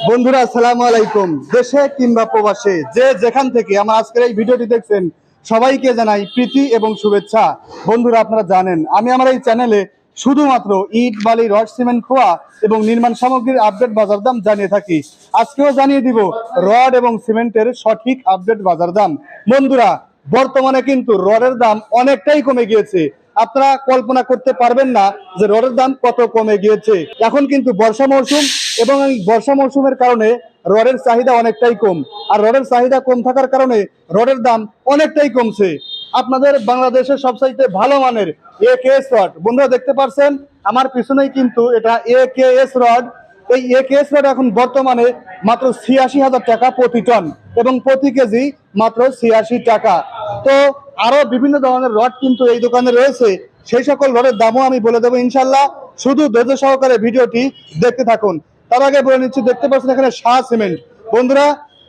বন্ধুরা আসসালামু আলাইকুম। দেশে কিংবা প্রবাসে যে যেখান থেকে আমার আজকের এই ভিডিওটি দেখছেন সবাইকে জানাই প্রীতি এবং শুভেচ্ছা। বন্ধুরা আপনারা জানেন আমি আমার এই চ্যানেলে শুধুমাত্র ইট বালি রড সিমেন্ট খোয়া এবং নির্মাণ সামগ্রীর আপডেট বাজার দাম জানিয়ে থাকি। আজকেও জানিয়ে দিব রড এবং সিমেন্টের সঠিক আপডেট বাজার দাম। বন্ধুরা বর্তমানে কিন্তু রডের দাম অনেকটাই কমে গিয়েছে। আপনারা কল্পনা করতে পারবেন না যে রডের দাম কত কমে গিয়েছে। এখন কিন্তু বর্ষা মৌসুম এবং এই বর্ষা মৌসুমের কারণে রডের চাহিদা অনেকটাই কম, আর রডের চাহিদা কম থাকার কারণে রডের দাম অনেকটাই কমছে। আপনাদের বাংলাদেশের সবচাইতে ভালো মানের AKS রড, বন্ধুরা দেখতে পাচ্ছেন আমার পিছনেই কিন্তু এটা AKS রড। এই AKS রড এখন বর্তমানে মাত্র ৮৬,০০০ টাকা প্রতি টন এবং প্রতি কেজি মাত্র ৮৬ টাকা। তো আরো বিভিন্ন ধরনের রড কিন্তু এই দোকানে রয়েছে, সেই সকল রডের দামও আমি বলে দেবো ইনশাল্লাহ। শুধু ধৈর্য সহকারে ভিডিওটি দেখতে থাকুন। তার আগে বলে নিচ্ছি, দেখতে পাচ্ছেন এখানে শাহ সিমেন্ট। বন্ধুরা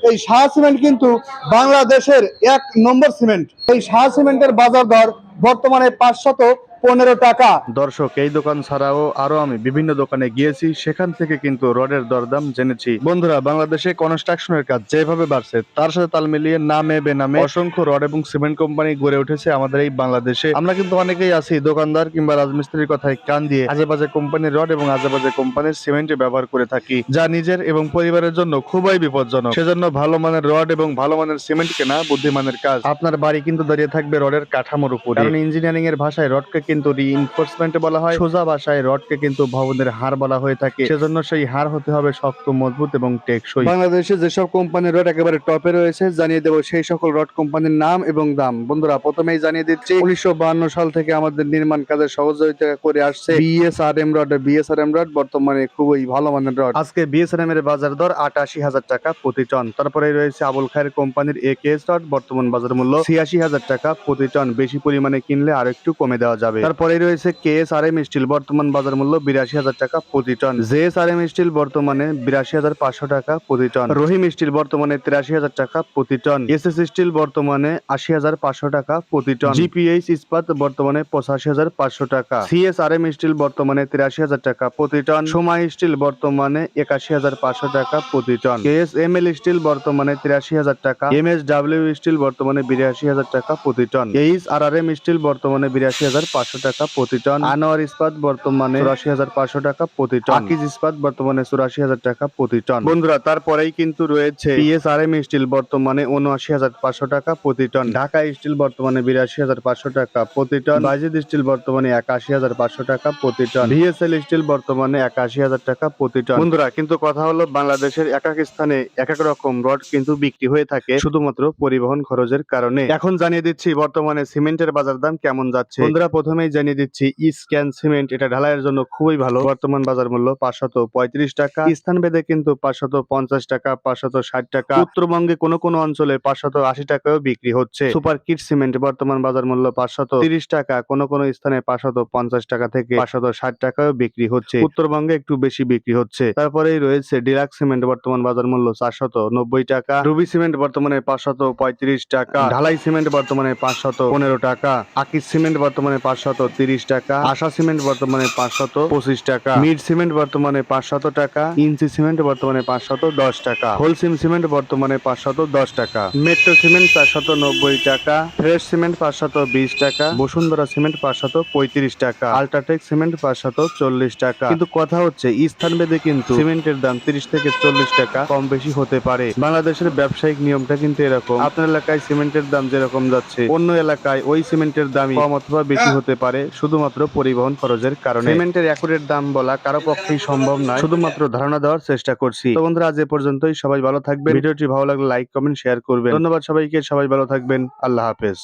এই শাহ সিমেন্ট কিন্তু বাংলাদেশের ১ নম্বর সিমেন্ট। এই শাহ সিমেন্টের বাজার দর বর্তমানে ৫১৫ টাকা। দর্শক, এই দোকান ছাড়াও আরো আমি বিভিন্ন দোকানে গিয়েছি, সেখান থেকে কিন্তু রডের দরদাম জেনেছি। বন্ধুরা, বাংলাদেশে কনস্ট্রাকশনের কাজ যেভাবে বাড়ছে তার সাথে তাল মিলিয়ে নামে বেনামে অসংখ্য রড এবং সিমেন্ট কোম্পানি গড়ে উঠেছে আমাদের এই বাংলাদেশে। আমরা কিন্তু অনেকেই আছি দোকানদার কিংবা রাজমিস্ত্রির কথায় কান দিয়ে আজেবাজে কোম্পানির রড এবং আজেবাজে কোম্পানির সিমেন্ট ব্যবহার করে থাকি, যা নিজের এবং পরিবারের জন্য খুবই বিপজ্জনক। সেজন্য ভালো মানের রড এবং ভালো মানের সিমেন্ট কেনা বুদ্ধিমানের কাজ। আপনার বাড়ি কিন্তু দাঁড়িয়ে থাকবে রডের কাঠামোর উপর, কারণ ইঞ্জিনিয়ারিং এর ভাষায় রডকে কিন্তু রিইনফোর্সমেন্ট বলা হয়, সোজা ভাষায় রডকে কিন্তু ভবনের হাড় বলা হয়ে থাকে। সেজন্য সেই হাড় হতে হবে শক্ত, মজবুত এবং টেকসই। বাংলাদেশে যেসব কোম্পানির রড একেবারে টপে রয়েছে জানিয়ে দেবো সেই সকল রড কোম্পানির নাম এবং দাম। বন্ধুরা প্রথমেই জানিয়ে দিচ্ছি, ১৯৫২ সাল থেকে আমাদের নির্মাণ কাজে সহযোগিতা করে আসছে BSRM রড। BSRM রড বর্তমানে খুবই ভালো মানের রড। আজকে BSRM এর বাজার দর ৮৮,০০০ টাকা প্রতি টন। তারপরে রয়েছে আবুল খায়ের কোম্পানির AKS রড, বর্তমান বাজার মূল্য ৮৬,০০০ টাকা প্রতি টন। বেশি পরিমাণে কিনলে আর একটু কমে দেওয়া যাবে। তারপরে রয়েছে KSRM স্টিল, বর্তমান বাজার মূল্য ৮২,০০০ টাকা প্রতি টন। JSRM স্টিল বর্তমানে ৮২,৫০০ টাকা প্রতি টন। রহিম স্টিল বর্তমানে ৮৩,০০০ টাকা প্রতি টন। SS স্টিল বর্তমানে ৮০,৫০০ টাকা প্রতি টন। GPH ইস্পাত বর্তমানে ৮৫,৫০০ টাকা। CSRM স্টিল বর্তমানে ৮৩,০০০ টাকা প্রতি টন। সময় স্টিল বর্তমানে ৮১,৫০০ টাকা প্রতি টন। KSML স্টিল বর্তমানে ৮৩,০০০ টাকা। MSW স্টিল বর্তমানে ৮২,০০০ টাকা প্রতি টন। HRRM স্টিল বর্তমানে ৮২,৫০০ টাকা প্রতি টন। আনোয়ার ইস্পাত বর্তমানে ৮৪,৫০০ টাকা প্রতি টন। আকিজ ইস্পাত বর্তমানে ৮৪,০০০ টাকা প্রতি টন। বন্ধুরা তারপরেই কিন্তু রয়েছে PSRM স্টিল, বর্তমানে ৭৯,৫০০ টাকা প্রতি টন। ঢাকা স্টিল বর্তমানে ৮২,৫০০ টাকা প্রতি টন। বাজিদ স্টিল বর্তমানে ৮১,৫০০ টাকা প্রতি টন। VSL স্টিল বর্তমানে ৮১,০০০ টাকা প্রতি টন। বন্ধুরা কিন্তু কথা হলো, বাংলাদেশের এক এক স্থানে এক এক রকম রড কিন্তু বিক্রি হয়ে থাকে শুধুমাত্র পরিবহন খরচের কারণে। এখন জানিয়ে দিচ্ছি বর্তমানে সিমেন্টের বাজার দাম কেমন যাচ্ছে। বন্ধুরা প্রথমেই জানিয়ে দিচ্ছি, স্ক্যান সিমেন্ট এটা ঢালাইয়ের জন্য খুবই ভালো। বর্তমান বাজার মূল্য ৫৩৫ টাকা। স্থান ভেদে কিন্তু ৫৫০ টাকা, ৫৬০ টাকা। উত্তরবঙ্গে কোন কোন অঞ্চলে ৫৮০ টাকাও বিক্রি হচ্ছে। সুপার কিট সিমেন্ট বর্তমান বাজার মূল্য ৫৩০ টাকা, কোন কোন স্থানে ৫৫০ টাকা থেকে ৫৬০ টাকাও বিক্রি হচ্ছে। উত্তরবঙ্গে একটু বেশি বিক্রি হচ্ছে। তারপরেই রয়েছে ডিলাক্স সিমেন্ট, বর্তমান বাজার মূল্য ৪৯০ টাকা। রুবি সিমেন্ট বর্তমানে ৫৩৫ টাকা। ঢালাই সিমেন্ট বর্তমানে ৫১৫ টাকা। আকিজ সিমেন্ট বর্তমানে ৫৩০ টাকা। আশা সিমেন্ট বর্তমানে ৫২৫ টাকা। মিড সিমেন্ট বর্তমানে ৫০০ টাকা। ইঞ্চি সিমেন্ট বর্তমানে ৫১০ টাকা। হোলসিম সিমেন্ট বর্তমানে ৫১০ টাকা। মেট্রো সিমেন্ট ৪৯০ টাকা। ফ্রেশ সিমেন্ট ৫২০ টাকা। বসুন্ধরা সিমেন্ট ৫৩৫ টাকা। আল্ট্রাটেক সিমেন্ট ৫৪০ টাকা। কিন্তু কথা হচ্ছে স্থান ভেদে কিন্তু সিমেন্টের দাম ৩০ থেকে ৪০ টাকা কম বেশি হতে পারে। বাংলাদেশের ব্যবসায়িক নিয়মটা কিন্তু এরকম, আপনার এলাকায় সিমেন্টের দাম যেরকম যাচ্ছে অন্য এলাকায় ওই সিমেন্টের দামই কম অথবা বেশি হতে পারে, শুধুমাত্র পরিবহন খরচের কারণে। সিমেন্টের অ্যাকুরেট দাম বলা কারো পক্ষেই সম্ভব নয়, শুধুমাত্র ধারণা দেওয়ার চেষ্টা করছি। তো বন্ধুরা আজ এ পর্যন্তই। সবাই ভালো থাকবেন। ভিডিওটি ভালো লাগলে লাইক কমেন্ট শেয়ার করবেন। ধন্যবাদ সবাইকে। সবাই ভালো থাকবেন। আল্লাহ হাফেজ।